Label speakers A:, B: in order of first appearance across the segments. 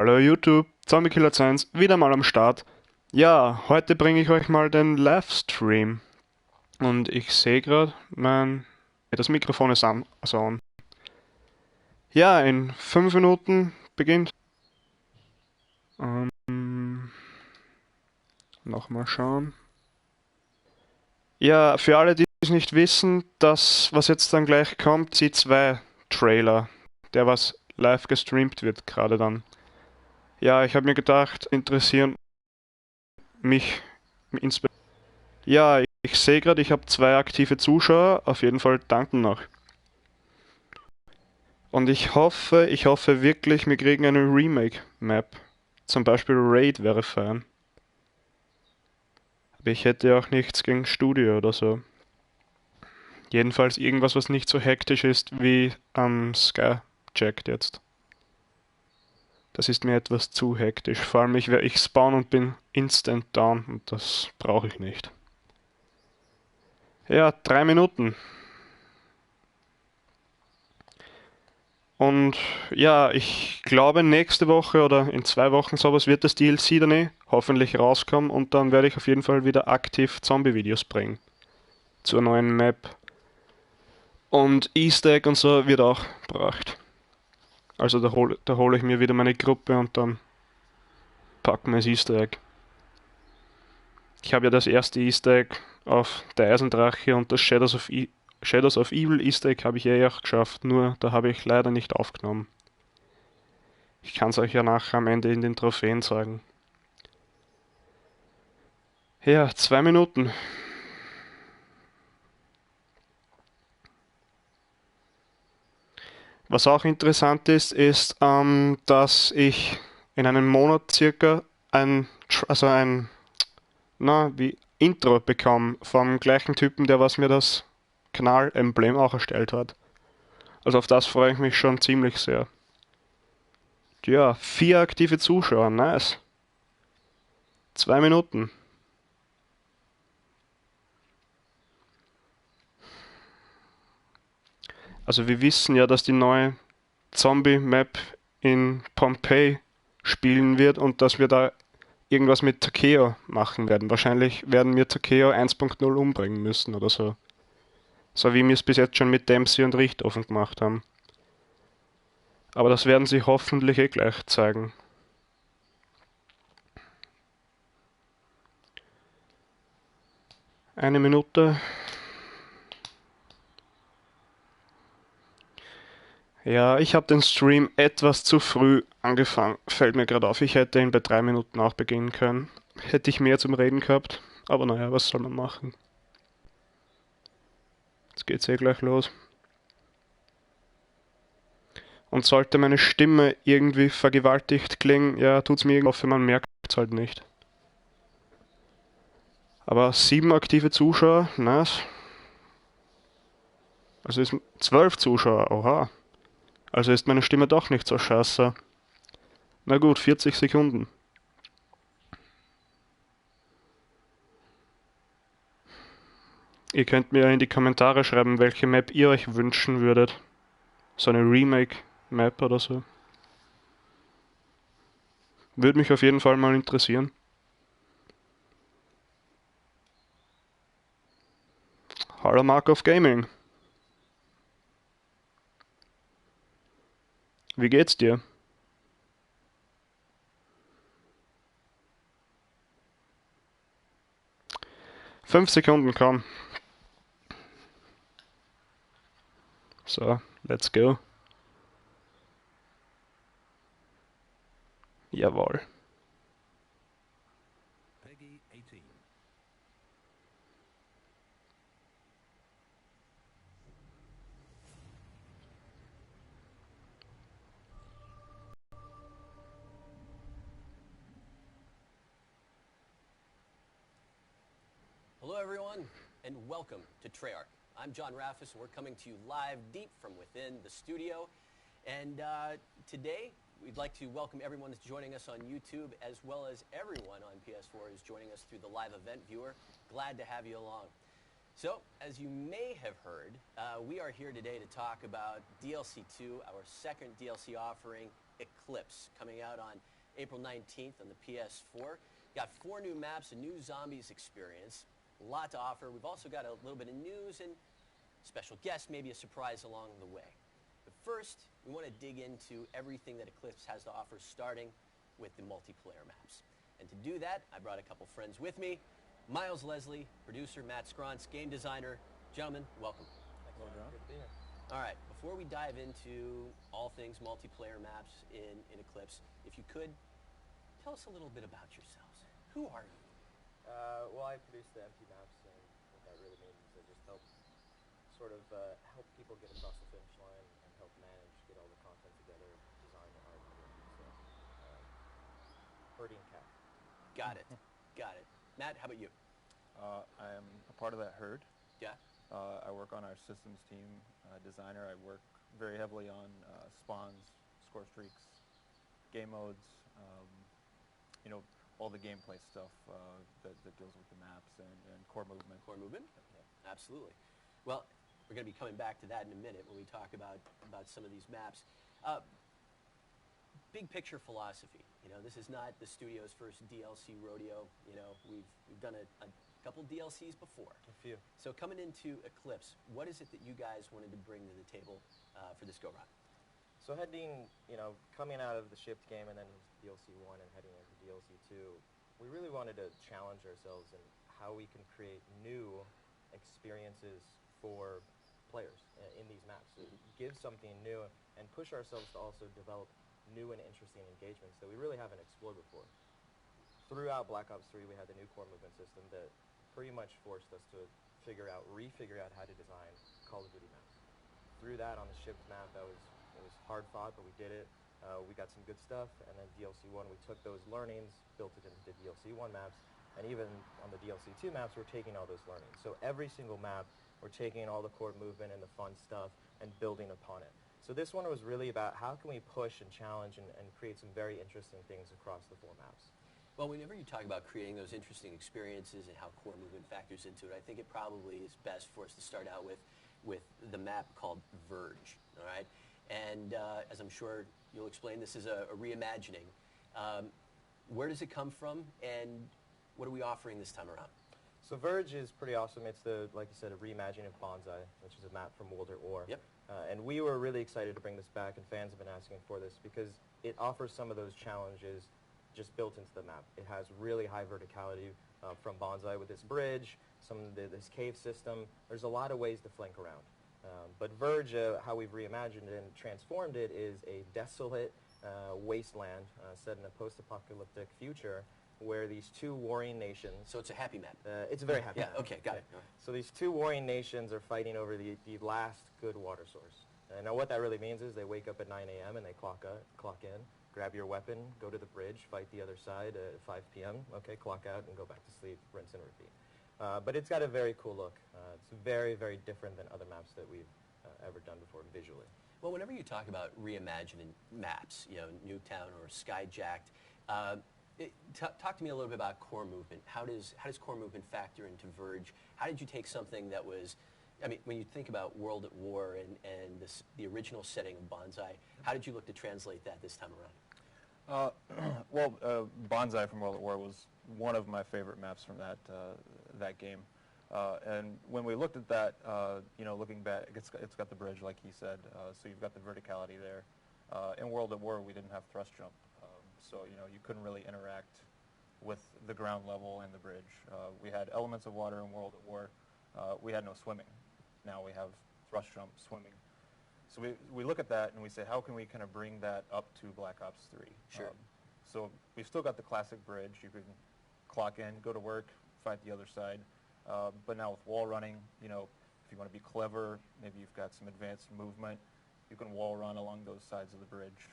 A: Hallo YouTube, Zombie-Killer-1 wieder mal am Start. Ja, heute bringe ich euch mal den Livestream. Und ich sehe gerade, das Mikrofon ist an, also on. Ja, in 5 Minuten beginnt. Ähm, Nochmal schauen. Ja, für alle, die es nicht wissen, das, was jetzt dann gleich kommt, die 2 Trailer, der was live gestreamt wird gerade dann. Ja, ich habe mir gedacht, interessieren mich insbesondere. Ja, ich sehe gerade, ich habe 2 aktive Zuschauer. Auf jeden Fall danken noch. Und ich hoffe wirklich, wir kriegen eine Remake-Map. Zum Beispiel Raid wäre fein. Aber ich hätte ja auch nichts gegen Studio oder so. Jedenfalls irgendwas, was nicht so hektisch ist wie am Skyjacked jetzt. Das ist mir etwas zu hektisch. Vor allem ich spawn und bin instant down und das brauche ich nicht. Ja, 3 Minuten. Und ja, ich glaube nächste Woche oder in 2 Wochen sowas wird das DLC dann hoffentlich rauskommen und dann werde ich auf jeden Fall wieder aktiv Zombie-Videos bringen. Zur neuen Map. Und Easter Egg und so wird auch gebracht. Also da hole ich mir wieder meine Gruppe und dann packen wir das Easter Egg. Ich habe ja das erste Easter Egg auf der Eisendrache und das Shadows of Evil Easter Egg habe ich auch geschafft, nur da habe ich leider nicht aufgenommen. Ich kann es euch ja nachher am Ende in den Trophäen sagen. Ja, 2 Minuten. Was auch interessant ist, dass ich in einem Monat circa wie Intro bekomme vom gleichen Typen, der was mir das Kanalemblem auch erstellt hat. Also auf das freue ich mich schon ziemlich sehr. Ja, 4 aktive Zuschauer, nice. 2 Minuten. Also wir wissen ja, dass die neue Zombie-Map in Pompeii spielen wird und dass wir da irgendwas mit Takeo machen werden. Wahrscheinlich werden wir Takeo 1.0 umbringen müssen oder so. So wie wir es bis jetzt schon mit Dempsey und Richtofen gemacht haben. Aber das werden sie hoffentlich gleich zeigen. Eine Minute. Ja, ich habe den Stream etwas zu früh angefangen. Fällt mir gerade auf, ich hätte ihn bei 3 Minuten auch beginnen können. Hätte ich mehr zum Reden gehabt. Aber naja, was soll man machen? Jetzt geht's gleich los. Und sollte meine Stimme irgendwie vergewaltigt klingen, ja, tut's mir irgendwie. Ich hoffe, man merkt es halt nicht. Aber 7 aktive Zuschauer, nice. Also ist 12 Zuschauer, oha. Also ist meine Stimme doch nicht so scheiße. Na gut, 40 Sekunden. Ihr könnt mir in die Kommentare schreiben, welche Map ihr euch wünschen würdet. So eine Remake-Map oder so. Würde mich auf jeden Fall mal interessieren. Hallo Mark of Gaming. Wie geht's dir? 5 Sekunden, komm. So, let's go. Jawohl.
B: Hello everyone, and welcome to Treyarch. I'm John Raffis, and we're coming to you live deep from within the studio. And today, we'd like to welcome everyone that's joining us on YouTube, as well as everyone on PS4 who's joining us through the live event viewer. Glad to have you along. So, as you may have heard, we are here today to talk about dlc2, our second DLC offering, Eclipse, coming out on April 19th on the PS4. Got 4 new maps, a new zombies experience, a lot to offer. We've also got a little bit of news and special guests, maybe a surprise along the way. But first, we want to dig into everything that Eclipse has to offer, starting with the multiplayer maps. And to do that, I brought a couple friends with me. Miles Leslie, producer, Matt Scrontz, game designer. Gentlemen, welcome.
C: Hello, John. Good to be here.
B: All right, before we dive into all things multiplayer maps in Eclipse, if you could, tell us a little bit about yourselves. Who are you?
C: Well, I produce the empty maps, and what that really means is I just help help people get across the finish line and help manage, get all the content together, design the art, so herding cat.
B: Got it. Got it. Matt, how about you?
D: I am a part of that herd.
B: Yeah.
D: I work on our systems team, designer. I work very heavily on spawns, score streaks, game modes, all the gameplay stuff that deals with the maps and core movement.
B: Core movement?
C: Yeah.
B: Absolutely. Well, we're going to be coming back to that in a minute when we talk about some of these maps. Big picture philosophy. This is not the studio's first DLC rodeo. We've done a couple DLCs before.
C: A few.
B: So coming into Eclipse, what is it that you guys wanted to bring to the table for this go-round?
C: So coming out of the shipped game and then DLC 1 and heading into DLC 2, we really wanted to challenge ourselves in how we can create new experiences for players in these maps. So give something new and push ourselves to also develop new and interesting engagements that we really haven't explored before. Throughout Black Ops 3, we had the new core movement system that pretty much forced us to refigure out how to design Call of Duty maps. Through that, on the shipped map, it was hard fought, but we did it. We got some good stuff, and then DLC 1, we took those learnings, built it into the DLC 1 maps, and even on the DLC 2 maps, we're taking all those learnings. So every single map, we're taking all the core movement and the fun stuff and building upon it. So this one was really about how can we push and challenge and create some very interesting things across the 4 maps.
B: Well, whenever you talk about creating those interesting experiences and how core movement factors into it, I think it probably is best for us to start out with the map called Verge, all right? And as I'm sure you'll explain, this is a reimagining. Where does it come from, and what are we offering this time around?
C: So Verge is pretty awesome. It's like you said, a reimagining of Bonsai, which is a map from World at War.
B: Yep.
C: And we were really excited to bring this back, and fans have been asking for this because it offers some of those challenges just built into the map. It has really high verticality from Bonsai with this bridge, this cave system. There's a lot of ways to flank around. But Verge, how we've reimagined it and transformed it, is a desolate wasteland set in a post-apocalyptic future where these 2 warring nations...
B: So it's a happy map.
C: It's a very happy map.
B: Yeah, okay, got it. All right.
C: So these 2 warring nations are fighting over the last good water source. And now what that really means is they wake up at 9 a.m. and they clock in, grab your weapon, go to the bridge, fight the other side at 5 p.m., okay, clock out and go back to sleep, rinse and repeat. But it's got a very cool look. It's very, very different than other maps that we've ever done before visually.
B: Well, whenever you talk about reimagining maps, Nuketown or Skyjacked, talk to me a little bit about core movement. How does core movement factor into Verge? How did you take something that was, when you think about World at War and the original setting of Bonsai, how did you look to translate that this time around?
D: Bonsai from World at War was one of my favorite maps from that game. And when we looked at that, looking back, it's got the bridge, like he said, so you've got the verticality there. In World at War, we didn't have thrust jump, so you couldn't really interact with the ground level and the bridge. We had elements of water in World at War. We had no swimming. Now we have thrust jump, swimming. So we look at that and we say, how can we kind of bring that up to Black Ops 3?
B: Sure.
D: So we've still got the classic bridge. You can clock in, go to work, fight the other side. But now with wall running, if you want to be clever, maybe you've got some advanced movement, you can wall run along those sides of the bridge.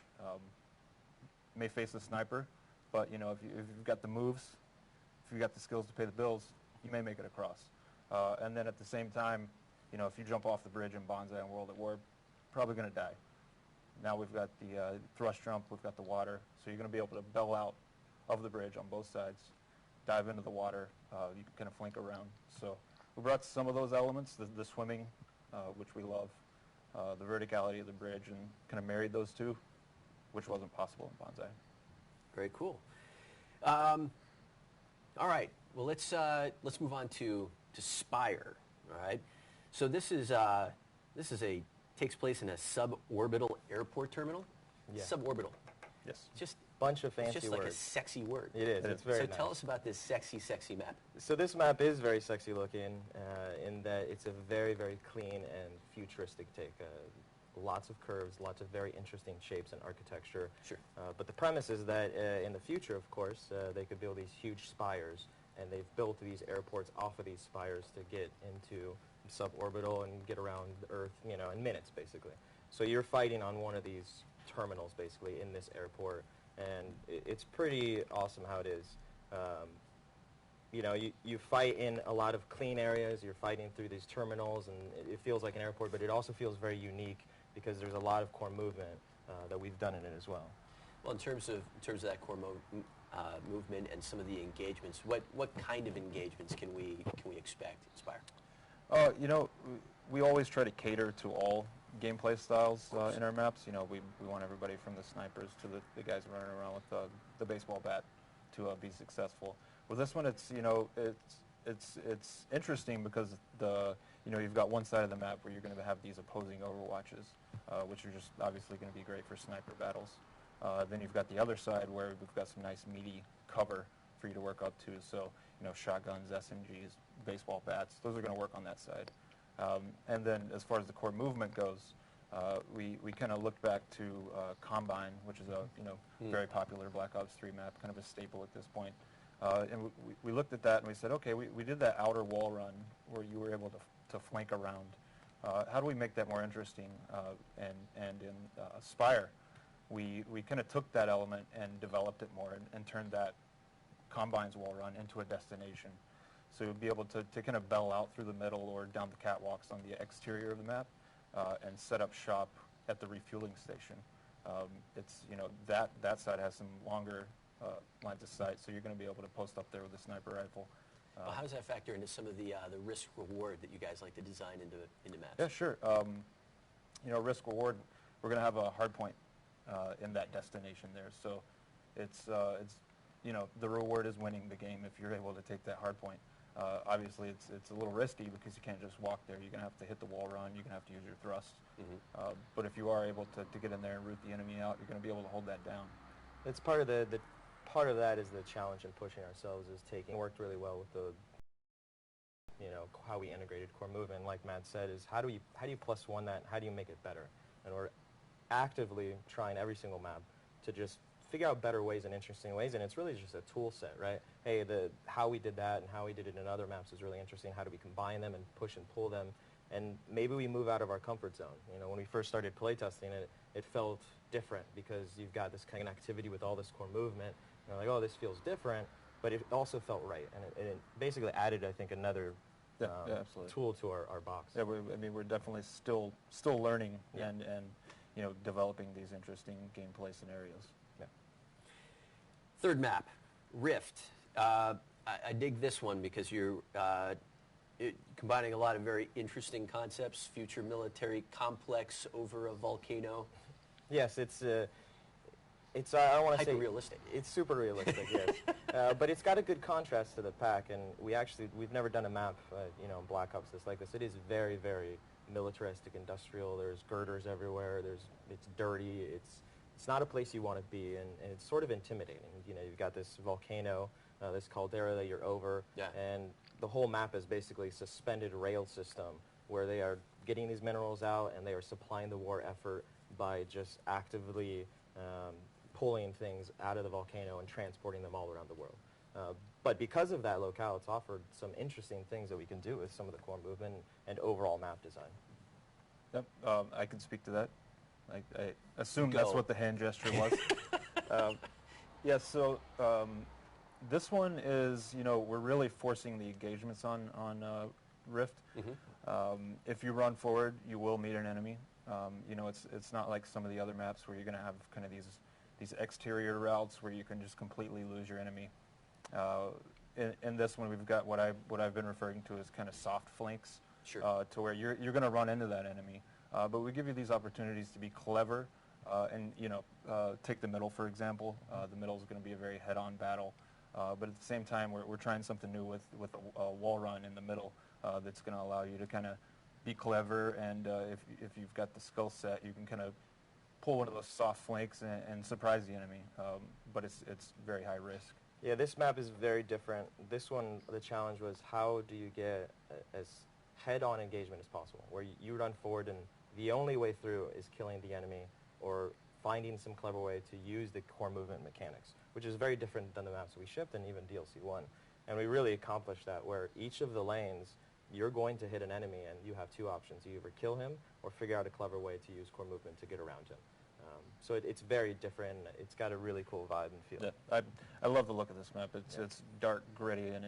D: May face a sniper, but if you've got the moves, if you've got the skills to pay the bills, you may make it across. And then at the same time, if you jump off the bridge in Bonsai and World at War, probably going to die. Now we've got the thrust jump, we've got the water, so you're going to be able to bail out of the bridge on both sides, dive into the water, you can kind of flank around. So we brought some of those elements, the swimming, which we love, the verticality of the bridge, and kind of married those two which wasn't possible in Bonsai.
B: Very cool. All right. Well, let's move on to Spire. All right. So this is takes place in a suborbital airport terminal.
C: Yeah.
B: Suborbital.
D: Yes.
B: Just
C: Bunch of
B: it's
C: fancy
B: just
C: words.
B: like a sexy word.
C: It is. It's very
B: So
C: nice.
B: tell us about this sexy map.
C: So this map is very sexy looking in that it's a very, very clean and futuristic take. Lots of curves, lots of very interesting shapes and architecture.
B: Sure.
C: But the premise is that in the future, of course, they could build these huge spires, and they've built these airports off of these spires to get into suborbital and get around the Earth, in minutes, basically. So you're fighting on one of these terminals, basically, in this airport, and it's pretty awesome how it is. You fight in a lot of clean areas, you're fighting through these terminals, and it feels like an airport, but it also feels very unique because there's a lot of core movement that we've done in it as well.
B: Well, in terms of that core movement and some of the engagements, what kind of engagements can we expect in Spire?
D: We always try to cater to all gameplay styles in our maps. We want everybody from the snipers to the guys running around with the baseball bat to be successful. With this one, it's interesting because you've got one side of the map where you're going to have these opposing overwatches, which are just obviously going to be great for sniper battles. Then you've got the other side where we've got some nice meaty cover for you to work up to. So shotguns, SMGs, baseball bats, those are going to work on that side. And then as far as the core movement goes, we kind of looked back to Combine, which is a very popular Black Ops 3 map, kind of a staple at this point. And we looked at that and we said, okay, we did that outer wall run where you were able to flank around. How do we make that more interesting? And in Spire, we kind of took that element and developed it more and turned that Combine's wall run into a destination. So you'll be able to kind of bell out through the middle or down the catwalks on the exterior of the map and set up shop at the refueling station. That side has some longer lines of sight, so you're going to be able to post up there with a sniper rifle.
B: Well, how does that factor into some of the risk-reward that you guys like to design into maps?
D: Yeah, sure. Risk-reward, we're going to have a hard point in that destination there. So it's the reward is winning the game if you're able to take that hard point. Obviously, it's a little risky because you can't just walk there. You're going to have to hit the wall run. You're going to have to use your thrust. Mm-hmm. But if you are able to get in there and root the enemy out, you're going to be able to hold that down.
C: It's part of the part of that is the challenge in pushing ourselves is worked really well with the how we integrated core movement. Like Matt said, is how do you plus one that? How do you make it better? And we're actively trying every single map to just figure out better ways and interesting ways, and it's really just a tool set, right? Hey, how we did that and how we did it in other maps is really interesting. How do we combine them and push and pull them? And maybe we move out of our comfort zone. When we first started playtesting it felt different because you've got this kind of activity with all this core movement. Like, oh, this feels different, but it also felt right, and it basically added, I think, another tool to our box.
D: Yeah, we're definitely still learning and developing these interesting gameplay scenarios.
B: Third map, Rift. I dig this one because you're combining a lot of very interesting concepts, future military complex over a volcano.
C: Yes, it's I don't want to say
B: realistic.
C: It's super realistic, yes. But it's got a good contrast to the pack, and we've never done a map, in Black Ops like this. It is very, very militaristic, industrial. There's girders everywhere. It's dirty. It's not a place you want to be, and it's sort of intimidating. You've got this volcano, this caldera that you're over, and the whole map is basically a suspended rail system where they are getting these minerals out, and they are supplying the war effort by just actively pulling things out of the volcano and transporting them all around the world. But because of that locale, it's offered some interesting things that we can do with some of the core movement and overall map design.
D: Yep, I can speak to that. I assume that's what the hand gesture was. So this one is, we're really forcing the engagements on Rift. Mm-hmm. If you run forward, you will meet an enemy. It's not like some of the other maps where you're going to have kind of these exterior routes where you can just completely lose your enemy. In this one, we've got what I've been referring to as kind of soft flanks,
B: sure.
D: To where you're going to run into that enemy. But we give you these opportunities to be clever And take the middle for example. The middle is going to be a very head-on battle, but at the same time, we're trying something new with a wall run in the middle that's going to allow you to kind of be clever, and if you've got the skill set, you can kind of pull one of those soft flanks and surprise the enemy. But it's very high risk.
C: Yeah, this map is very different. This one, the challenge was how do you get as head-on engagement as possible, where you run forward and the only way through is killing the enemy or finding some clever way to use the core movement mechanics, which is very different than the maps we shipped and even DLC1. And we really accomplished that, where each of the lanes, you're going to hit an enemy and you have two options. You either kill him or figure out a clever way to use core movement to get around him. So it's very different. It's got a really cool vibe and feel.
D: Yeah, I love the look of this map. It's dark, gritty, and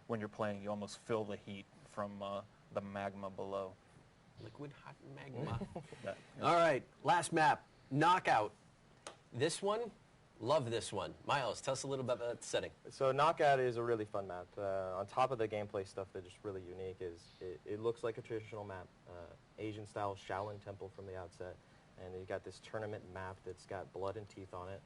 D: when you're playing, you almost feel the heat from the magma below.
B: Liquid hot magma.
D: Yeah.
B: All right, last map, Knockout. This one, love this one. Miles, tell us a little bit about the setting.
C: So Knockout is a really fun map. On top of the gameplay stuff that's just really unique is it looks like a traditional map, Asian-style Shaolin temple from the outset. And you got this tournament map that's got blood and teeth on it.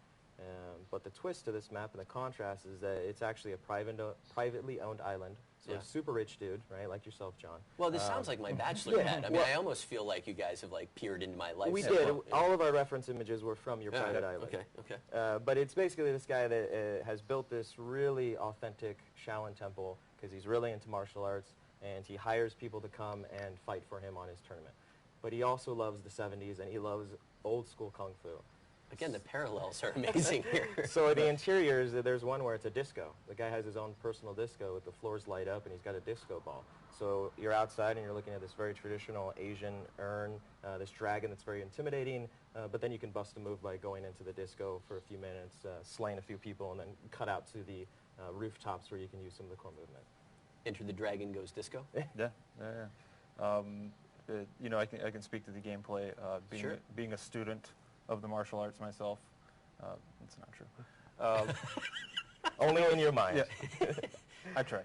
C: But the twist to this map and the contrast is that it's actually a privately owned island. So a super rich dude, right, like yourself, John.
B: Well, this sounds like my bachelor pad. I mean, I almost feel like you guys have like peered into my life.
C: We did. All of our reference images were from your private island.
B: Okay.
C: But it's basically this guy that has built this really authentic Shaolin temple because he's really into martial arts, and he hires people to come and fight for him on his tournament. But he also loves the 70s, and he loves old school kung fu.
B: Again, the parallels are amazing here.
C: So the interiors, there's one where it's a disco. The guy has his own personal disco with the floors light up, and he's got a disco ball. So you're outside, and you're looking at this very traditional Asian urn, this dragon that's very intimidating, but then you can bust a move by going into the disco for a few minutes, slaying a few people, and then cut out to the rooftops where you can use some of the core movement.
B: Enter the Dragon Goes Disco?
D: Yeah. I can speak to the gameplay. Being a student of the martial arts myself, it's not true.
C: Only in your mind.
D: Yeah. I try.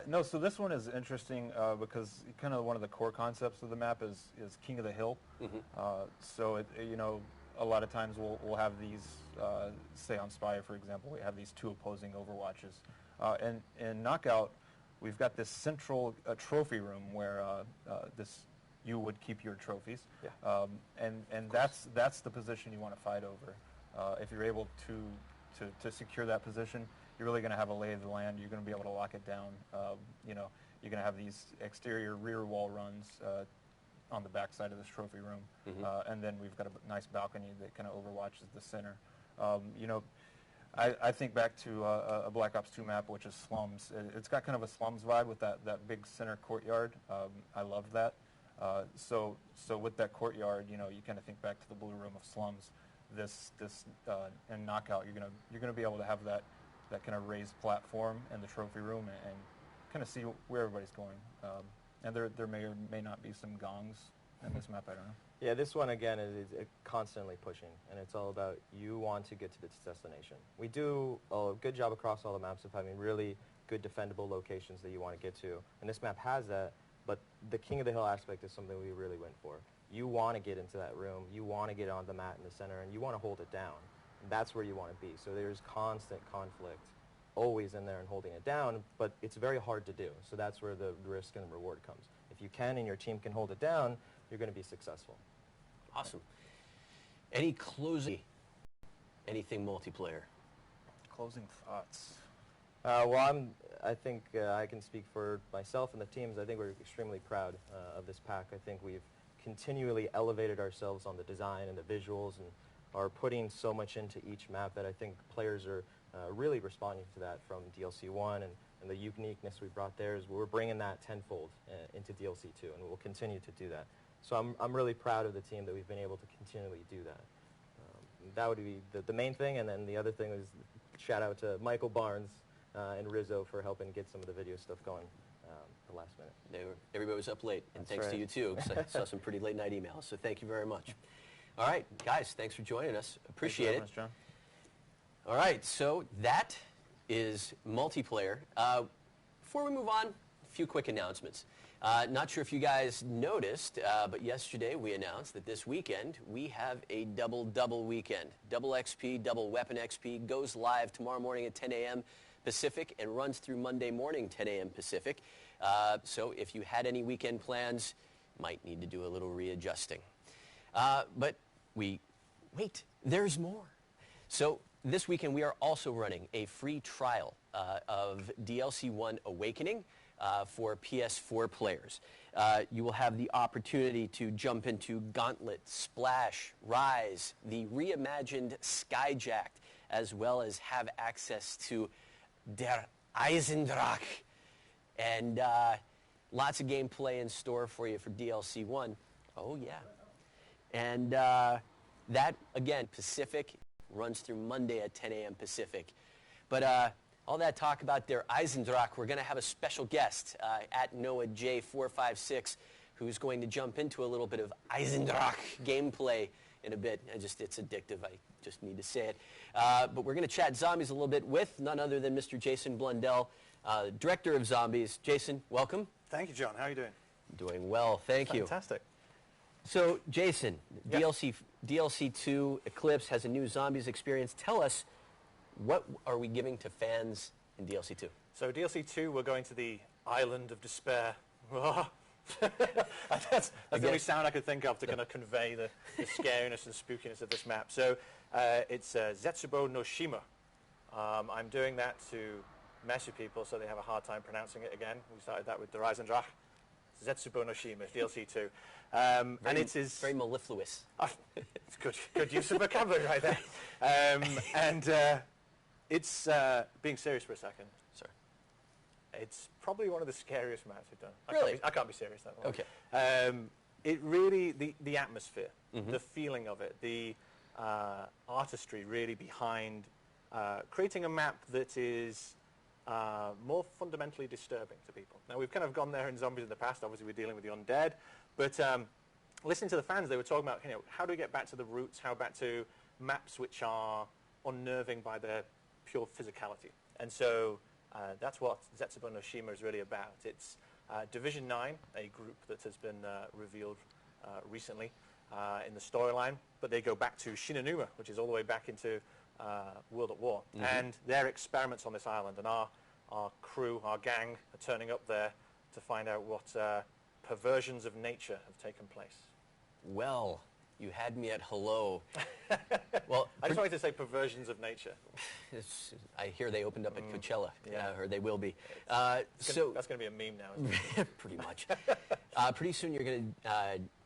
D: No, so this one is interesting because kind of one of the core concepts of the map is King of the Hill. So a lot of times we'll have these, say on Spire, for example, we have these two opposing Overwatches. And in Knockout, we've got this central trophy room where you would keep your trophies.
C: Yeah.
D: And that's the position you want to fight over. If you're able to secure that position, you're really going to have a lay of the land. You're going to be able to lock it down. You're going to have these exterior rear wall runs on the back side of this trophy room. And then we've got a nice balcony that kind of overwatches the center. I think back to a Black Ops 2 map, which is Slums. It's got kind of a Slums vibe with that big center courtyard. I loved that. So with that courtyard, you kind of think back to the Blue Room of Slums. And Knockout, you're gonna be able to have that kind of raised platform in the trophy room and kind of see where everybody's going. And there may or may not be some gongs in this map. I don't know.
C: Yeah, this one again is constantly pushing, and it's all about you want to get to this destination. We do a good job across all the maps of having really good defendable locations that you want to get to, and this map has that. But the King of the Hill aspect is something we really went for. You want to get into that room, you want to get on the mat in the center, and you want to hold it down. And that's where you want to be. So there's constant conflict always in there and holding it down, but it's very hard to do. So that's where the risk and the reward comes. If you can and your team can hold it down, you're going to be successful.
B: Awesome. Any closing, anything multiplayer?
D: Closing thoughts.
C: I think I can speak for myself and the teams. I think we're extremely proud of this pack. I think we've continually elevated ourselves on the design and the visuals and are putting so much into each map that I think players are really responding to that from DLC1 and the uniqueness we brought there is we're bringing that tenfold into DLC2, and we'll continue to do that. So I'm really proud of the team that we've been able to continually do that. That would be the main thing, and then the other thing is shout out to Michael Barnes and Rizzo for helping get some of the video stuff going the last minute.
B: Everybody was up late, and
C: That's
B: thanks
C: right.
B: to you too, because I saw some pretty late night emails, so thank you very much. All right, guys, thanks for joining us. Appreciate it.
D: Thanks very much, John.
B: All right, so that is multiplayer. Before we move on, a few quick announcements. Not sure if you guys noticed, but yesterday we announced that this weekend we have a double weekend. Double XP, double Weapon XP goes live tomorrow morning at 10 a.m. Pacific and runs through Monday morning 10 a.m. Pacific. So if you had any weekend plans, might need to do a little readjusting. But wait, there's more. So this weekend we are also running a free trial of DLC1 Awakening for PS4 players. You will have the opportunity to jump into Gauntlet, Splash, Rise, the reimagined Skyjacked, as well as have access to Der Eisendrache. And lots of gameplay in store for you for DLC 1. Oh, yeah. And that, again, Pacific, runs through Monday at 10 a.m. Pacific. But all that talk about Der Eisendrache, we're going to have a special guest at NoahJ456 who's going to jump into a little bit of Eisendrache gameplay in a bit. It's addictive. I just need to say it. But we're going to chat zombies a little bit with none other than Mr. Jason Blundell, director of Zombies. Jason, welcome.
E: Thank you, John. How are you doing?
B: Doing well, thank you.
E: Fantastic.
B: So, Jason,
E: Yeah.
B: DLC2 Eclipse has a new zombies experience. Tell us, what are we giving to fans in DLC 2?
E: So DLC 2, we're going to the Island of Despair. That's the only sound I could think of to kind of convey the scariness and spookiness of this map. So it's Zetsubo no Shima. I'm doing that to mess with people so they have a hard time pronouncing it again. We started that with Der Eisendrache. Zetsubo no Shima, DLC 2. And it is...
B: Very mellifluous.
E: It's good use of vocabulary right there. It's, being serious for a second,
B: Sorry.
E: it's probably one of the scariest maps we've done.
B: Really?
E: I can't be serious that long.
B: Okay.
E: It really, the atmosphere, the feeling of it, the artistry really behind creating a map that is more fundamentally disturbing to people. Now, we've kind of gone there in Zombies in the past. Obviously, we're dealing with the undead. But listening to the fans, they were talking about, how do we get back to the roots, how back to maps which are unnerving by their pure physicality. And so that's what Zetsubo no Shima is really about. It's Division 9, a group that has been revealed recently in the storyline, but they go back to Shinonuma, which is all the way back into World at War. And their experiments on this island, and our crew, our gang, are turning up there to find out what perversions of nature have taken place.
B: Well, you had me at hello. Well,
E: I just wanted to say perversions of nature.
B: I hear they opened up at Coachella,
E: yeah.
B: or they will be.
E: That's going to be a meme now, isn't it?
B: Pretty much. Pretty soon you're going to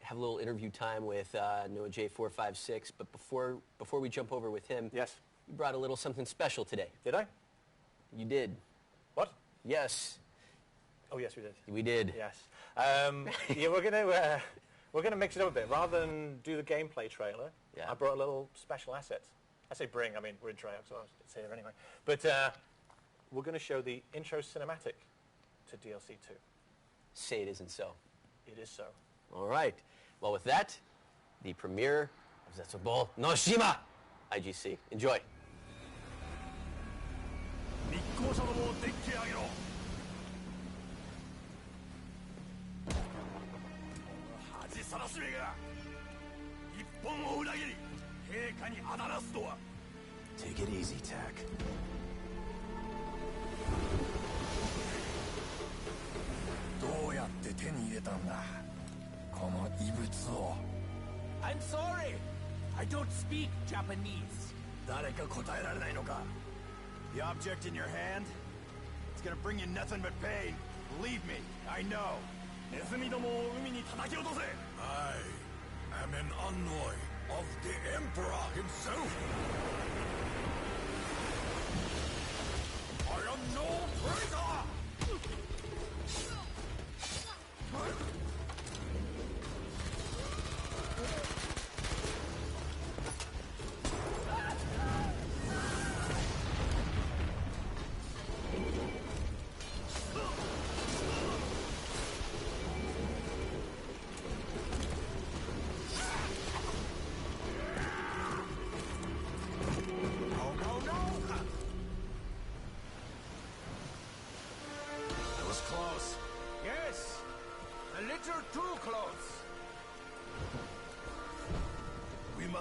B: have a little interview time with NoahJ456, but before we jump over with him,
E: Yes.
B: you brought a little something special today.
E: Did I?
B: You did.
E: What?
B: Yes,
E: Oh, yes, we did.
B: we did.
E: Yes. Yeah, we're gonna mix it up a bit. Rather than do the gameplay trailer,
B: Yeah.
E: I brought a little special asset. I say bring, I mean, we're in tryout, so it's here anyway. But we're going to show the intro cinematic to DLC 2.
B: Say it isn't so.
E: It is so.
B: All right. Well, with that, the premiere of Zetsubo no Shima IGC. Enjoy.
F: 密航者どもをデッキへ上げろ。恥さらしめが日本を裏切り陛下にあだなすとは。Take it easy, Tack. どうやって手に入れたんだこの異物を。I'm sorry. I don't speak Japanese. 誰か答えられないのか The object in your hand? It's gonna bring you nothing but pain. Believe me, I know. ネズミどもを海に叩き落とせ I am an envoy of the Emperor himself. I am no traitor!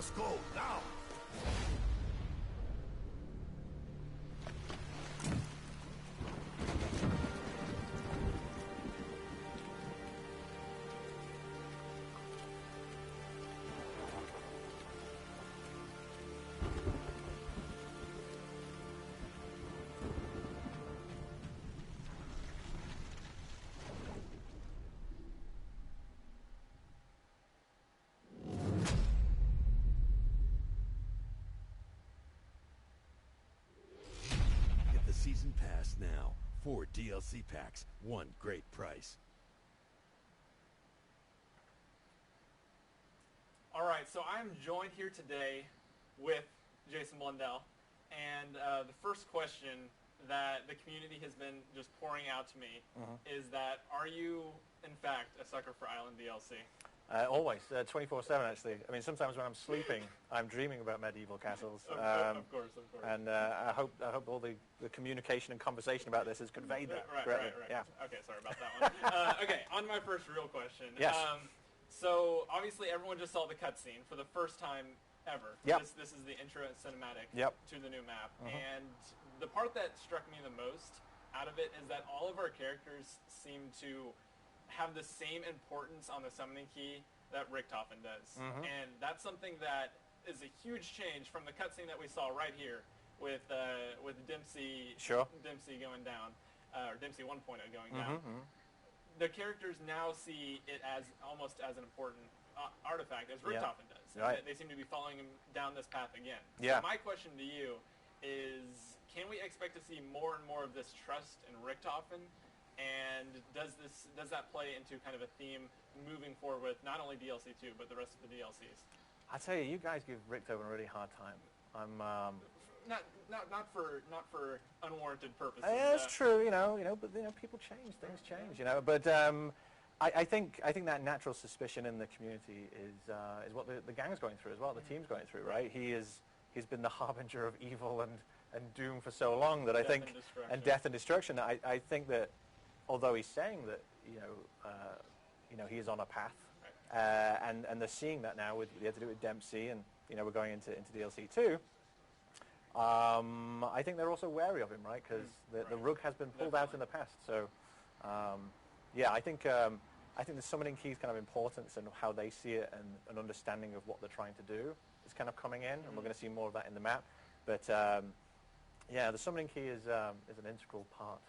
F: must go, now! Get the season pass now. 4 DLC packs, 1 great price.
G: All right, so I'm joined here today with Jason Blundell, and the first question that the community has been just pouring out to me is that, are you, in fact, a sucker for Island DLC?
E: Always, 24/7 actually. I mean, sometimes when I'm sleeping, I'm dreaming about medieval castles.
G: Of course.
E: And I hope all the communication and conversation about this has conveyed that correctly.
G: Right.
E: Yeah.
G: Okay, sorry about that one. Okay, on my first real question.
E: Yes.
G: So obviously everyone just saw the cutscene for the first time ever.
E: Yep.
G: This is the intro cinematic
E: Yep.
G: to the new map. And the part that struck me the most out of it is that all of our characters seem to have the same importance on the summoning key that Richtofen does. And that's something that is a huge change from the cutscene that we saw right here with Dempsey
E: Sure.
G: Dempsey going down, or Dempsey 1.0 going down. The characters now see it as almost as an important artifact as Richtofen does.
E: Right.
G: They seem to be following him down this path again.
E: Yeah.
G: So my question to you is, can we expect to see more and more of this trust in Richtofen? And does that play into kind of a theme moving forward with not only DLC 2 but the rest of the DLCs?
E: I tell you guys give Richtofen a really hard time. I'm
G: Not for unwarranted purposes.
E: That's true, but people change, things change, But I think that natural suspicion in the community is what the gang's going through as well, the team's going through, right? He's been the harbinger of evil and doom for so long that I think, and death and destruction. I think that although he's saying that he is on a path, and they're seeing that now with they had to do it with Dempsey, and we're going into DLC 2. I think they're also wary of him, right? Because the rug has been pulled out in the past. So, I think the summoning key's kind of importance and how they see it and an understanding of what they're trying to do is kind of coming in, and we're going to see more of that in the map. But the summoning key is an integral part.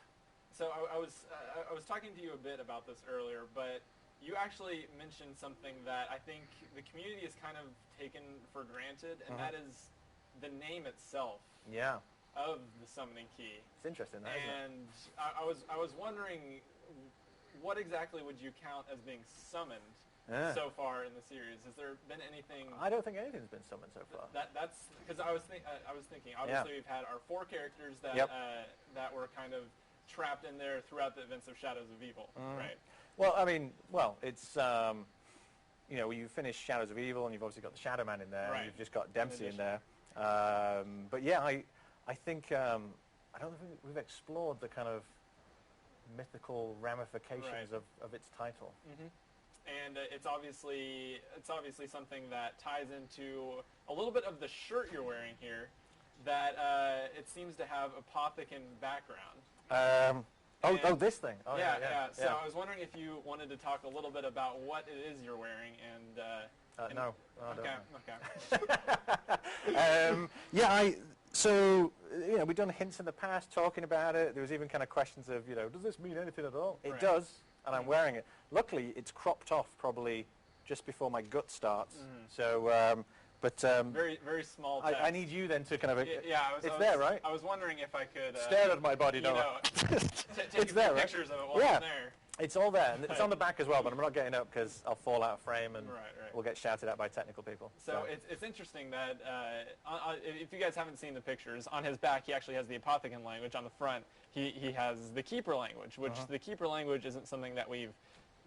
G: So I was talking to you a bit about this earlier, but you actually mentioned something that I think the community has kind of taken for granted, and that is the name itself.
E: Yeah.
G: Of the summoning key.
E: It's interesting, isn't it?
G: And I was wondering, what exactly would you count as being summoned so far in the series? Has there been anything?
E: I don't think anything's been summoned so far.
G: That's because I was thinking. Obviously, we've had our 4 characters that that were kind of trapped in there throughout the events of Shadows of Evil, right?
E: Well, I mean, it's you finish Shadows of Evil, and you've obviously got the Shadow Man in there, and you've just got Dempsey in there. But yeah, I think I don't think we've explored the kind of mythical ramifications of its title.
G: And it's obviously something that ties into a little bit of the shirt you're wearing here, that it seems to have Apothicon background.
E: This thing. Oh, yeah.
G: So I was wondering if you wanted to talk a little bit about what it is you're wearing and.
E: No.
G: Okay.
E: So we've done hints in the past talking about it. There was even kind of questions of, does this mean anything at all? It does, and I'm wearing it. Luckily, it's cropped off probably just before my gut starts. So,
G: very, very small text.
E: I need you then to kind of...
G: It's
E: there, right?
G: I was wondering if I could...
E: Stare at my body, don't
G: take
E: there, right?
G: pictures of it while I'm there.
E: It's all there, and it's on the back as well, but I'm not getting up because I'll fall out of frame and we'll get shouted at by technical people.
G: So it's interesting that if you guys haven't seen the pictures, on his back he actually has the Apothicon language. On the front he has the Keeper language, which the Keeper language isn't something that we've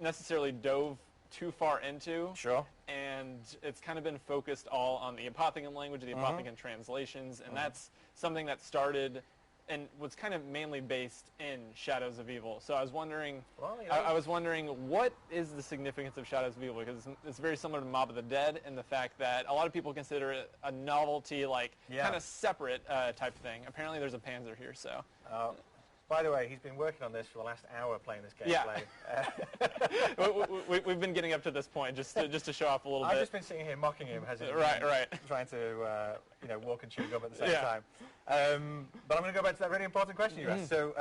G: necessarily dove too far into.
E: Sure.
G: And it's kind of been focused all on the Apothicon language, the Apothicon translations, and that's something that started and was kind of mainly based in Shadows of Evil. So I was wondering,
E: Well, you
G: I
E: know-
G: was wondering, what is the significance of Shadows of Evil? Because it's very similar to Mob of the Dead in the fact that a lot of people consider it a novelty, like
E: Yeah.
G: kind of separate type thing. Apparently, there's a Panzer here, so.
C: By the way, he's been working on this for the last hour playing this
G: Yeah.
C: gameplay.
G: We've been getting up to this point just to show off a little
C: I've
G: bit.
C: just been sitting here mocking him as he's
G: Right, right.
C: trying to walk and chew gum at the same
G: Yeah.
C: time. But I'm going to go back to that really important question you asked. So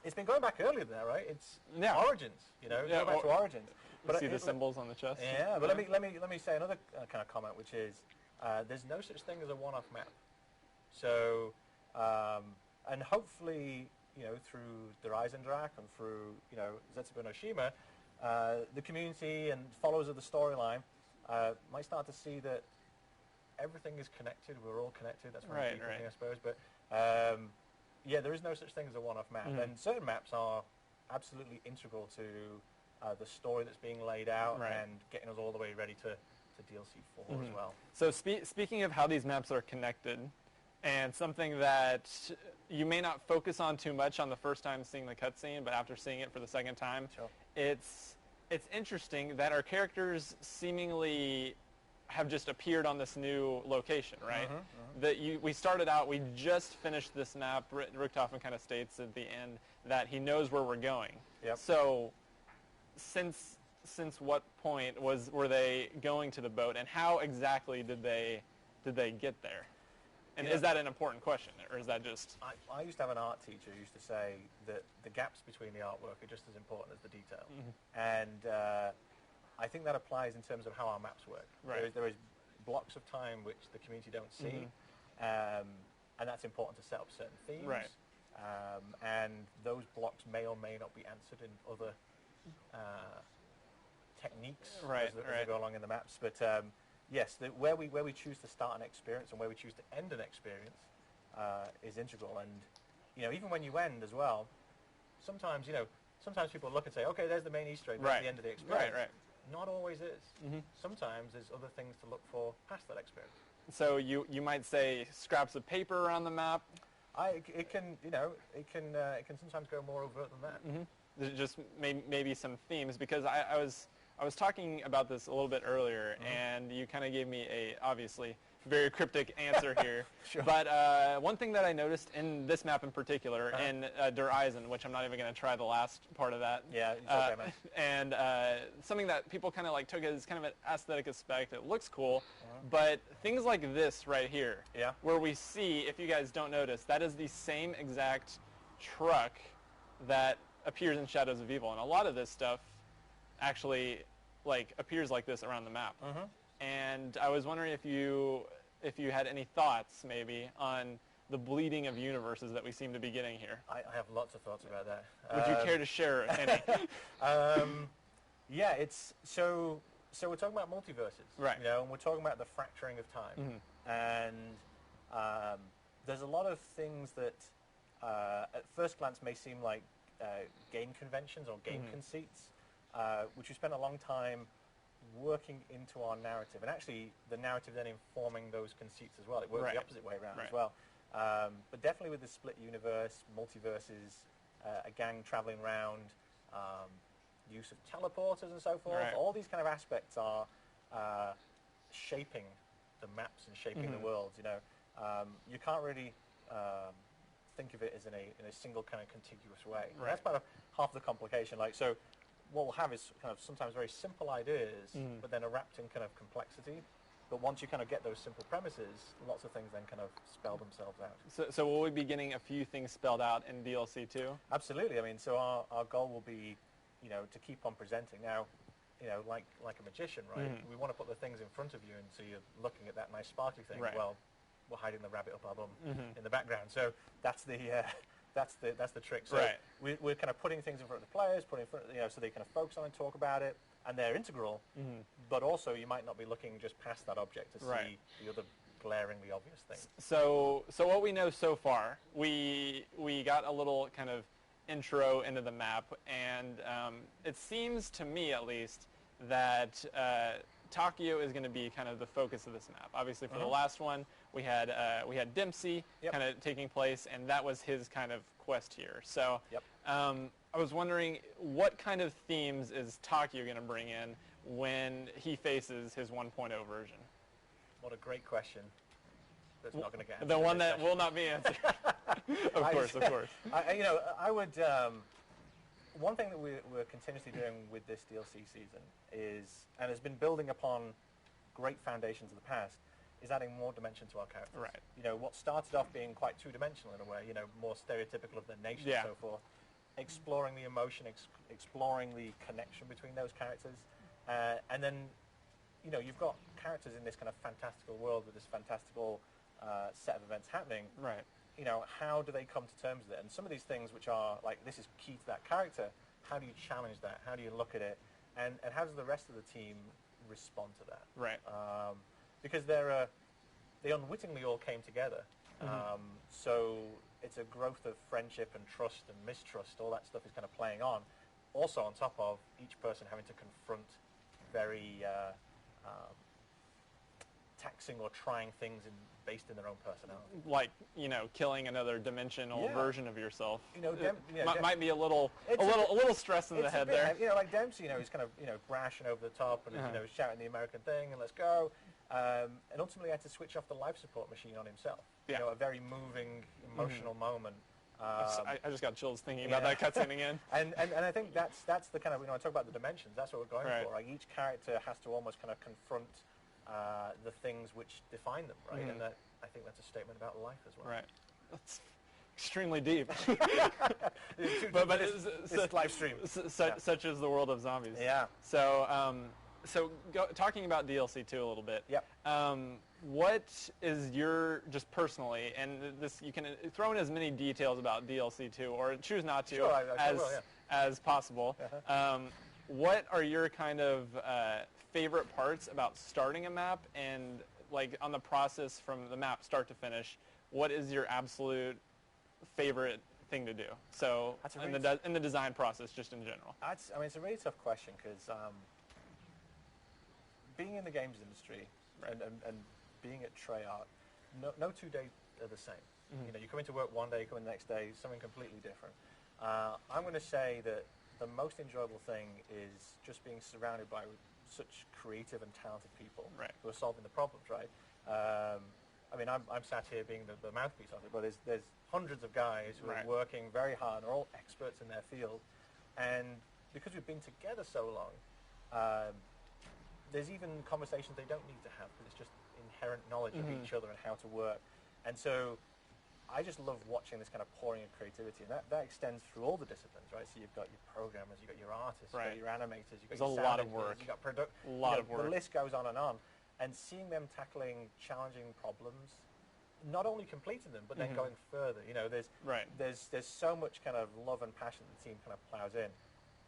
C: it's been going back earlier than that, right? It's
G: Yeah.
C: Origins.
G: Yeah,
C: go back to Origins.
G: You see the symbols on the chest?
C: Yeah, but let me say another kind of comment, which is there's no such thing as a one-off map. So and hopefully through Der Eisendrache and through Zetsubo no Shima, the community and followers of the storyline might start to see that everything is connected. We're all connected. That's one
G: Right,
C: deeper
G: right.
C: thing, I suppose. But yeah, there is no such thing as a one-off map.
G: Mhm.
C: And certain maps are absolutely integral to the story that's being laid out
G: Right.
C: and getting us all the way ready to DLC 4 as
G: Mhm.
C: well.
G: So speaking of how these maps are connected, and something that you may not focus on too much on the first time seeing the cutscene, but after seeing it for the second time,
C: Sure.
G: it's interesting that our characters seemingly have just appeared on this new location, right? That we started out, we just finished this map. Richthofen kind of states at the end that he knows where we're going.
C: Yep.
G: So since what point were they going to the boat, and how exactly did they get there? And
C: Yeah.
G: is that an important question, or is that just...
C: I used to have an art teacher who used to say that the gaps between the artwork are just as important as the detail. And I think that applies in terms of how our maps work.
G: Right.
C: There is blocks of time which the community don't see, and that's important to set up certain themes.
G: Right.
C: And those blocks may or may not be answered in other techniques
G: Right,
C: as they
G: right.
C: go along in the maps. But yes, where we choose to start an experience and where we choose to end an experience is integral. And even when you end as well, sometimes people look and say, okay, there's the main Easter egg, that's
G: Right.
C: the end of the experience.
G: Right.
C: Not always is. Sometimes there's other things to look for past that experience.
G: So you might say scraps of paper around the map.
C: It can sometimes go more overt than that.
G: There's just maybe some themes, because I was talking about this a little bit earlier, and you kind of gave me a obviously very cryptic answer here.
C: Sure.
G: But one thing that I noticed in this map in particular, in Der Eisen, which I'm not even going to try the last part of that.
C: Yeah, it's okay, man.
G: And something that people kind of like took as kind of an aesthetic aspect. It looks cool, but things like this right here,
C: Yeah.
G: where we see, if you guys don't notice, that is the same exact truck that appears in Shadows of Evil, and a lot of this stuff actually appears like this around the map. And I was wondering if you had any thoughts maybe on the bleeding of universes that we seem to be getting here.
C: I have lots of thoughts about that.
G: Would you care to share any?
C: Yeah, it's so we're talking about multiverses,
G: Right.
C: And we're talking about the fracturing of time, and there's a lot of things that at first glance may seem like game conventions or game conceits, which we spent a long time working into our narrative, and actually the narrative then informing those conceits as well. It works
G: Right.
C: the opposite way around
G: Right.
C: as well. But definitely with the split universe, multiverses, a gang traveling around, use of teleporters and so forth,
G: Right.
C: all these kind of aspects are shaping the maps and shaping the worlds. You can't really think of it as in a single kind of contiguous way. And that's part of half the complication. So what we'll have is kind of sometimes very simple ideas, but then are wrapped in kind of complexity. But once you kind of get those simple premises, lots of things then kind of spell themselves out.
G: So will we be getting a few things spelled out in DLC 2?
C: Absolutely. I mean, so our goal will be, to keep on presenting. Now, like a magician, right? We want to put the things in front of you, and so you're looking at that nice sparkly thing.
G: Right.
C: Well, we're hiding the rabbit up our bum in the background. So that's the trick. So
G: Right.
C: we're kind of putting things in front of the players, so they kind of focus on and talk about it, and they're integral. But also, you might not be looking just past that object to see
G: Right.
C: the other glaringly obvious thing.
G: So what we know so far, we got a little kind of intro into the map, and it seems to me at least that Tokyo is going to be kind of the focus of this map. Obviously for the last one, we had Dempsey
E: Yep.
G: kind of taking place, and that was his kind of quest here. So
E: Yep.
G: I was wondering, what kind of themes is Takio going to bring in when he faces his 1.0 version?
E: What a great question. That's not going to get answered.
G: The
E: in
G: one
E: this
G: that
E: session.
G: will not be answered. Of course.
E: I would. One thing that we're continuously doing with this DLC season is, and has been building upon great foundations of the past, is adding more dimension to our characters.
G: Right.
E: You know, what started off being quite two-dimensional in a way, you know, more stereotypical of the nation
G: Yeah.
E: and so forth, exploring the emotion, exploring the connection between those characters, and then, you know, you've got characters in this kind of fantastical world with this fantastical set of events happening.
G: Right.
E: You know, how do they come to terms with it? And some of these things which are like, this is key to that character, how do you challenge that? How do you look at it? And how does the rest of the team respond to that?
G: Right.
E: Because they unwittingly all came together. So it's a growth of friendship and trust and mistrust. All that stuff is kind of playing on. Also on top of each person having to confront very taxing or trying things based in their own personality.
G: Like, you know, killing another dimensional
E: Yeah.
G: version of yourself.
E: You know,
G: Might be a little
E: It's
G: a little stress in the
E: it's a
G: head
E: bit,
G: there.
E: You know, like Dempsey, you know, he's kind of, you know, brash and over the top and, you know, shouting the American thing and let's go. And ultimately had to switch off the life support machine on himself.
G: Yeah.
E: You know, a very moving, emotional moment.
G: I just got chills thinking about that cutscene again.
E: And I think that's the kind of, you know, I talk about the dimensions, that's what we're going
G: Right.
E: for. Like each character has to almost kind of confront the things which define them, right? And that, I think that's a statement about life as well.
G: Right. That's extremely deep.
E: but this live stream.
G: Such is the world of zombies.
E: Yeah.
G: So talking about DLC2 a little bit.
E: Yep.
G: What is your, just personally, and this you can throw in as many details about DLC2 or choose not to,
E: Sure, I will, yeah.
G: as possible. What are your kind of favorite parts about starting a map, and like on the process from the map start to finish, what is your absolute favorite thing to do? So
E: That's a
G: in
E: really
G: the design process, just in general.
E: I mean, it's a really tough question because being in the games industry and being at Treyarch, no 2 days are the same. You know, you come into work one day, you come in the next day, something completely different. I'm going to say that the most enjoyable thing is just being surrounded by such creative and talented people who are solving the problems, right? I mean, I'm sat here being the mouthpiece of it, but there's hundreds of guys who are working very hard and are all experts in their field. And because we've been together so long, there's even conversations they don't need to have because it's just inherent knowledge of each other and how to work. And so I just love watching this kind of pouring of creativity, and that extends through all the disciplines, right? So you've got your programmers, you've got your artists, you've got your animators, you've got
G: There's
E: your
G: a lot
E: sound
G: of work.
E: engineers, you've got
G: A lot of work.
E: The list goes on. And seeing them tackling challenging problems, not only completing them, but then going further. You know, there's so much kind of love and passion the team kind of plows in.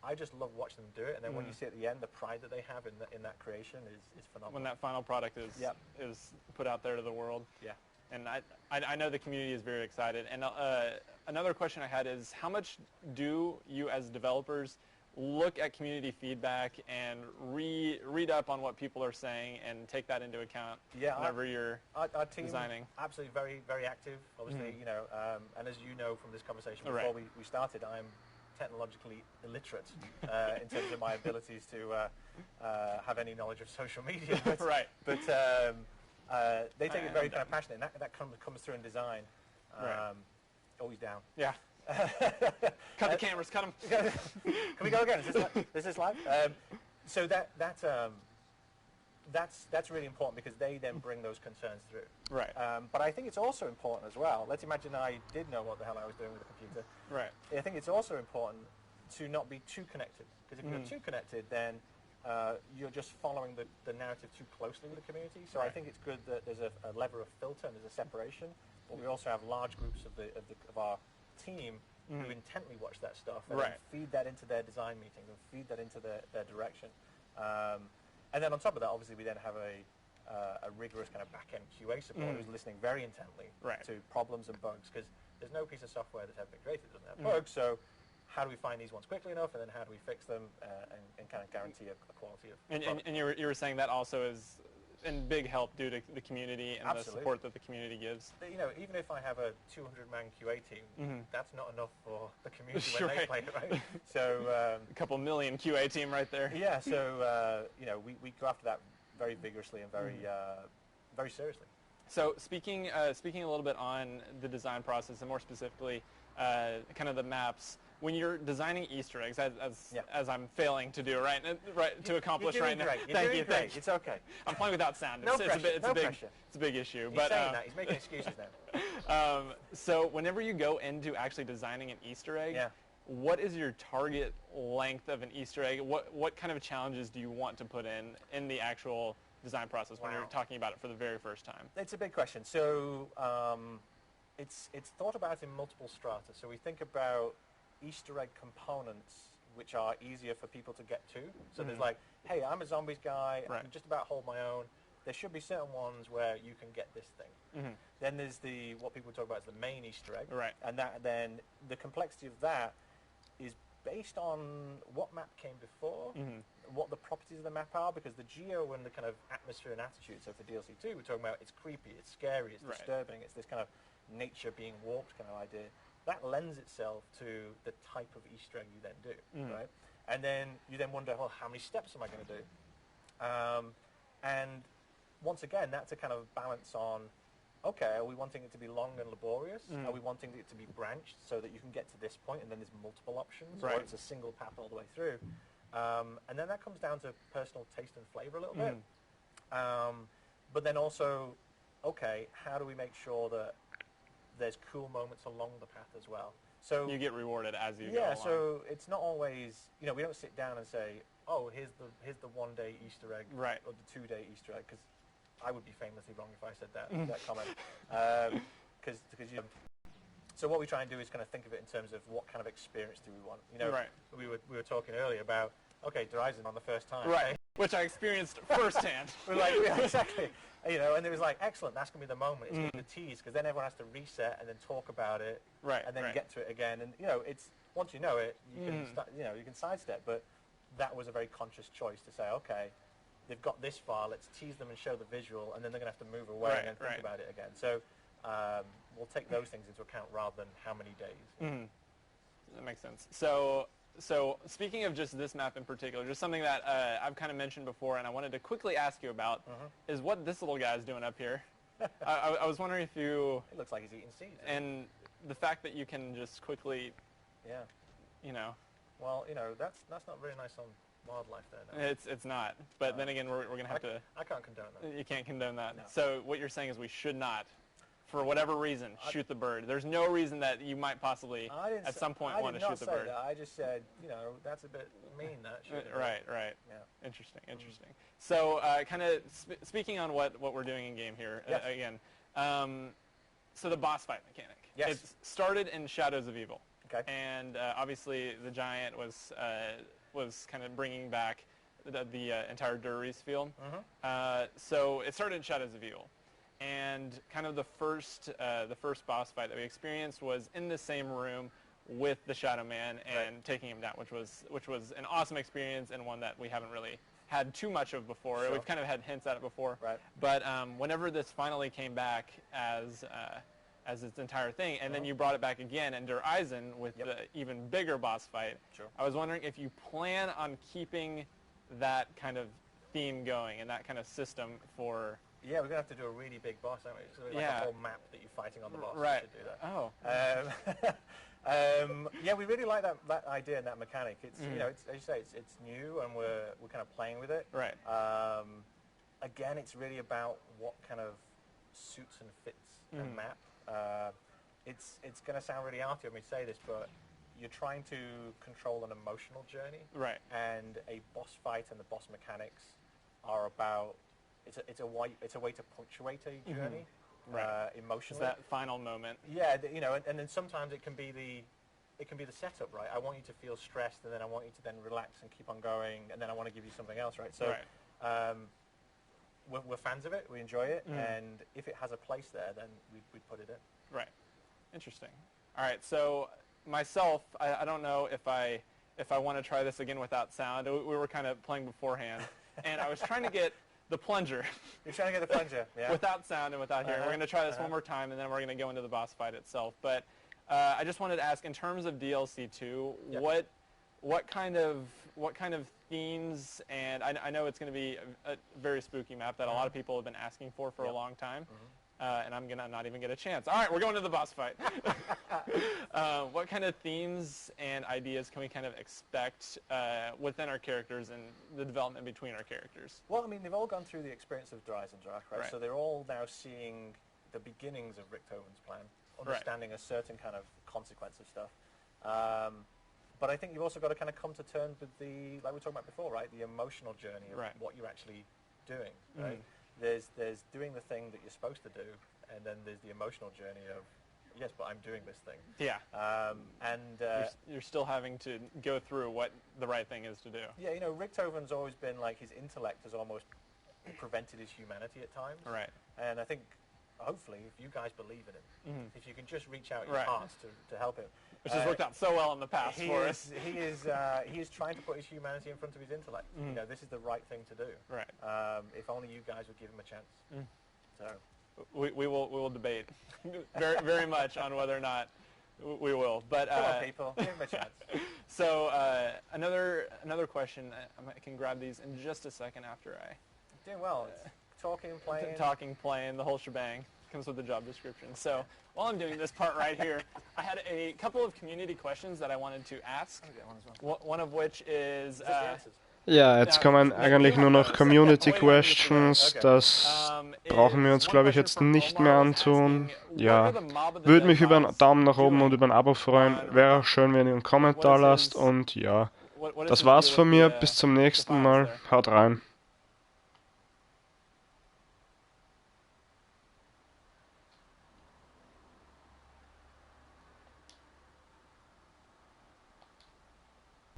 E: I just love watching them do it, and then when you see at the end the pride that they have in that creation is phenomenal.
G: When that final product is put out there to the world.
E: Yeah.
G: And I know the community is very excited. And another question I had is, how much do you as developers look at community feedback and read up on what people are saying and take that into account whenever you're
E: our team
G: designing?
E: Absolutely very, very active, obviously, you know, and as you know from this conversation before we started, I'm technologically illiterate in terms of my abilities to have any knowledge of social media. But, they take it very kind of passionate, and that comes through in design. Always down.
G: Yeah. Cut the cameras, cut them.
E: Can we go again? Is this live? So that's really important because they then bring those concerns through.
G: Right.
E: But I think it's also important as well. Let's imagine I did know what the hell I was doing with the computer.
G: Right.
E: I think it's also important to not be too connected, because if you're too connected, then you're just following the narrative too closely with the community. So I think it's good that there's a lever of filter and there's a separation. But we also have large groups of our team who intently watch that stuff and then feed that into their design meetings and feed that into their direction. And then on top of that, obviously, we then have a rigorous kind of back-end QA support who's listening very intently to problems and bugs, because there's no piece of software that's ever been created that doesn't have bugs. So how do we find these ones quickly enough, and then how do we fix them and kind of guarantee a quality of product?
G: And you were saying that also is in big help due to the community and
C: Absolutely.
G: the support that the community gives.
C: You know, even if I have a 200-man QA team, that's not enough for the community when they
G: Right.
C: play it, right? So
G: A couple million QA team right there.
C: yeah, so you know, we go after that very vigorously and very very seriously.
G: So speaking a little bit on the design process and more specifically kind of the maps, when you're designing Easter eggs, as I'm failing to do to accomplish
C: You're
G: right
C: doing
G: now.
C: great. You're
G: Thank
C: doing
G: you.
C: great.
G: Thank you.
C: It's okay.
G: I'm playing without sound.
C: No pressure,
G: It's
C: no
G: a big
C: pressure.
G: it's a big issue.
C: He's
G: But
C: saying that. He's making excuses now.
G: so whenever you go into actually designing an Easter egg,
C: Yeah.
G: what is your target length of an Easter egg? What kind of challenges do you want to put in the actual design process when you're
C: Wow.
G: talking about it for the very first time?
C: It's a big question. So it's thought about in multiple strata. So we think about Easter egg components which are easier for people to get to. So there's like, hey, I'm a zombies guy. I
G: Right.
C: can just about hold my own. There should be certain ones where you can get this thing. Then there's what people talk about as the main Easter egg.
G: Right.
C: And then the complexity of that is based on what map came before, what the properties of the map are, because the geo and the kind of atmosphere and attitude, so for DLC2, we're talking about it's creepy, it's scary, it's
G: Right.
C: disturbing, it's this kind of nature being warped kind of idea. That lends itself to the type of Easter egg you then do, right? And then you then wonder, well, how many steps am I going to do? And once again, that's a kind of balance on, okay, are we wanting it to be long and laborious? Are we wanting it to be branched so that you can get to this point and then there's multiple options?
G: Right.
C: Or it's a single path all the way through? And then that comes down to personal taste and flavor a little bit. But then also, okay, how do we make sure that there's cool moments along the path as well? So
G: You get rewarded as you go
C: yeah,
G: along.
C: so it's not always, you know, we don't sit down and say, oh, here's the 1 day Easter egg,
G: Right.
C: or the 2 day Easter egg, because I would be famously wrong if I said that comment. Because so what we try and do is kind of think of it in terms of what kind of experience do we want. You know,
G: Right.
C: we were talking earlier about, okay, Horizon on the first time.
G: Right, which I experienced firsthand.
C: We're like, yeah, exactly. You know, and it was like, excellent, that's going to be the moment. It's going to be the tease, because then everyone has to reset and then talk about it,
G: Right,
C: and then
G: right.
C: get to it again. And, you know, it's, once you know it, you can, you can sidestep. But that was a very conscious choice to say, okay, they've got this far, let's tease them and show the visual, and then they're going to have to move away
G: Right,
C: and then think
G: right.
C: about it again. So we'll take those things into account rather than how many days.
G: That makes sense. So speaking of just this map in particular, just something that I've kind of mentioned before and I wanted to quickly ask you about is what this little guy's doing up here. I was wondering if you,
C: It looks like he's eating seeds.
G: and the fact that you can just quickly,
C: Yeah.
G: you know,
C: Well, you know, that's not very nice on wildlife there. No.
G: it's not. But then again, we're going to have to,
C: I can't condone that.
G: you can't condone that.
C: No.
G: So what you're saying is we should not, for whatever reason, shoot the bird. There's no reason that you might possibly at some point want to shoot the bird.
C: That. I just said, you know, that's a bit mean, that. shooting the bird.
G: Right.
C: Yeah.
G: Interesting. So kind of speaking on what we're doing in game here
C: Yes.
G: again. So the boss fight mechanic.
C: Yes.
G: It started in Shadows of Evil.
C: Okay.
G: And obviously the giant was kind of bringing back the entire Duries field. So it started in Shadows of Evil. And kind of the first boss fight that we experienced was in the same room with the Shadow Man and taking him down, which was an awesome experience and one that we haven't really had too much of before.
C: Sure.
G: We've kind of had hints at it before.
C: Right.
G: But whenever this finally came back as its entire thing, and then you brought it back again in Der Eisen with the even bigger boss fight,
C: Sure.
G: I was wondering if you plan on keeping that kind of theme going and that kind of system for...
C: Yeah, we're going to have to do a really big boss, aren't we? So like
G: Yeah.
C: a whole map that you're fighting on the boss.
G: Right.
C: To do that.
G: Oh.
C: Yeah, we really like that idea and that mechanic. It's you know, it's, as you say, it's new and we're kind of playing with it.
G: Right.
C: Again, it's really about what kind of suits and fits a map. It's going to sound really arty when we say this, but you're trying to control an emotional journey.
G: Right.
C: And a boss fight and the boss mechanics are about. It's a way to punctuate a journey.
G: Right. It's
C: Emotionally.
G: that final moment.
C: Yeah, you know, and then sometimes it can be the setup, right? I want you to feel stressed, and then I want you to then relax and keep on going, and then I want to give you something else, right? So, we're fans of it. We enjoy it, and if it has a place there, then we put it in.
G: Right. Interesting. All right. So myself, I don't know if I want to try this again without sound. We were kind of playing beforehand, and I was trying to get the plunger.
E: You're trying to get the plunger, yeah?
G: Without sound and without hearing. We're going to try this one more time, and then we're going to go into the boss fight itself. But I just wanted to ask, in terms of DLC 2, what kind of themes, and I know it's going to be a very spooky map that a lot of people have been asking for a long time, and I'm going to not even get a chance. All right, we're going to the boss fight. What kind of themes and ideas can we kind of expect within our characters and the development between our characters?
E: Well, I mean, they've all gone through the experience of Dreisendrach, right? So they're all now seeing the beginnings of Richthofen's plan, understanding a certain kind of consequence of stuff. But I think you've also got to kind of come to terms with the, like we were talking about before, right? The emotional journey of what you're actually doing, right? There's doing the thing that you're supposed to do, and then there's the emotional journey of, yes, but I'm doing this thing.
G: Yeah. You're still having to go through what the right thing is to do.
E: Yeah, you know, Richthofen's always been like, his intellect has almost prevented his humanity at times.
G: Right.
E: And I think, hopefully, if you guys believe in him, if you can just reach out your hearts to help him.
G: Which has worked out so well in the past for us.
E: He is trying to put his humanity in front of his intellect. You know, this is the right thing to do.
G: Right.
E: If only you guys would give him a chance. So
G: we will debate very very much on whether or not we will. But
E: come on, people, give him a chance.
G: So another question. I can grab these in just a second after I.
E: Doing well. Talking, playing,
G: the whole shebang. Comes with the job description. So while I'm doing this part right here, I had a couple of community questions that I wanted to ask. One of which is...
A: Ja, jetzt kommen eigentlich nur noch Community Questions, das brauchen wir uns, glaube ich, jetzt nicht mehr antun. Ja, würde mich über einen Daumen nach oben und über ein Abo freuen. Wäre auch schön, wenn ihr einen Kommentar lasst und ja, das war's von mir. Bis zum nächsten Mal. Haut rein.